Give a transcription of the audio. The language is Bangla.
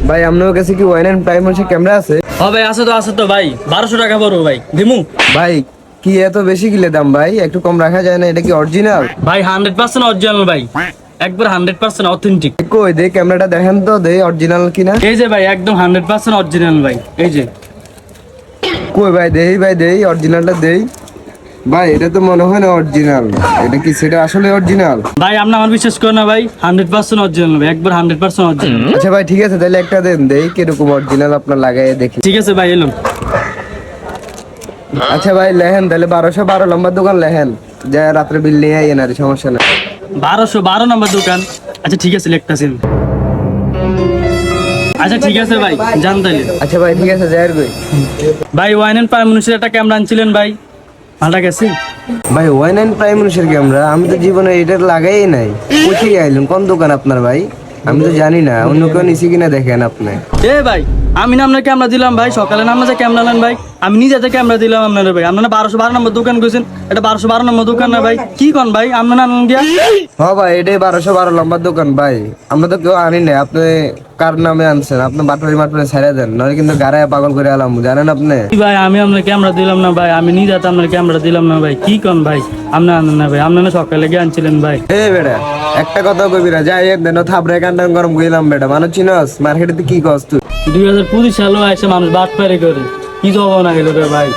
ভাই আপনার কাছে কি ওয়ান এন্ড প্রাইম ক্যামেরা আছে? ও ভাই আছে তো ভাই, 1200 টাকা পড়বো ভাই, দিমু। ভাই কি এত বেশি কিলে দাম ভাই? একটু কম রাখা যায় না? এটা কি অরিজিনাল? ভাই 100% অরিজিনাল ভাই, একবার 100% অথেন্টিক। কই দে ক্যামেরাটা দেখেন তো, দে অরিজিনাল কিনা। এই যে ভাই একদম 100% অরিজিনাল ভাই, এই যে। কই ভাই দেই, ভাই দেই অরিজিনালটা দেই। ভাই এটা তো মনে হয় না অরিজিনাল। এটা কি সেটা আসলে অরিজিনাল? ভাই আপনি আমার বিশ্বাস করেন না ভাই, 100% অরিজিনাল ভাই, একবার 100% অরিজিনাল। আচ্ছা ভাই ঠিক আছে, তাহলে একটা দেন, দেই কিরকম অরিজিনাল আপনার লাগাই দেখি। ঠিক আছে ভাই, এলো। আচ্ছা ভাই লেহেন তাহলে 1212 নম্বর দোকান লেহেন, যা রাত্রে বিল নিয়ে আইয়েন, আর সমস্যা নেই। 1212 নম্বর দোকান। আচ্ছা ঠিক আছে, লিখতাছি। আচ্ছা ঠিক আছে ভাই, যান তাইলে। আচ্ছা ভাই ঠিক আছে, যাই কই। ভাই ওয়াইন এন্ড প্রাইম মানুষের একটা ক্যামেরা আনছিলেন ভাই, ভাড়া গেছে। ভাই ওয়ান এন্ড প্রাইম মানুষের ক্যামেরা আমি তো জীবনে এটা লাগাই নাই। কোথায় আইলেন, কোন দোকান আপনার ভাই? আমি তো জানি না, অন্য কেউ নিছি কিনা দেখেন আপনি। এ ভাই, আমি না আপনার ক্যামেরা দিলাম ভাই, সকালে না আপনার ক্যামেরা নেন ভাই, আমি নিজে হাতে ক্যামেরা দিলাম আপনার ভাই। আপনারা 1212 নম্বর দোকান গেছেন, এটা 1212 নম্বর দোকান না ভাই, কি কন ভাই আপনারা আনন্দ দিয়া। হ্যাঁ ভাই এটাই 1212 নম্বর দোকান ভাই। আমরা তো কেউ আনি নাই, আপনি কার নামে আনছেন? আপনি বাটপারি মাটপারি ছেড়ে দেন, নয় কিন্তু গাড়ায় পাগল করে আলাম, জানেন আপনি। ভাই আমি আপনার ক্যামেরা দিলাম না ভাই, আমি নিজে হাতে আপনার ক্যামেরা দিলাম না ভাই, কি কন ভাই আপনি আনেন না ভাই, আপনারা সকালে গিয়ে আনছিলেন ভাই। এ বেটা একটা কথা কবি না, যাই দেন থাপড়ে কান্ডা গরম গইলাম বেটা, মানুষ চিনস মার্কেটে কি কস তুই? 2025 সালেও এসে মানুষ বাট পারি করে, কি জব না গেল রে ভাই।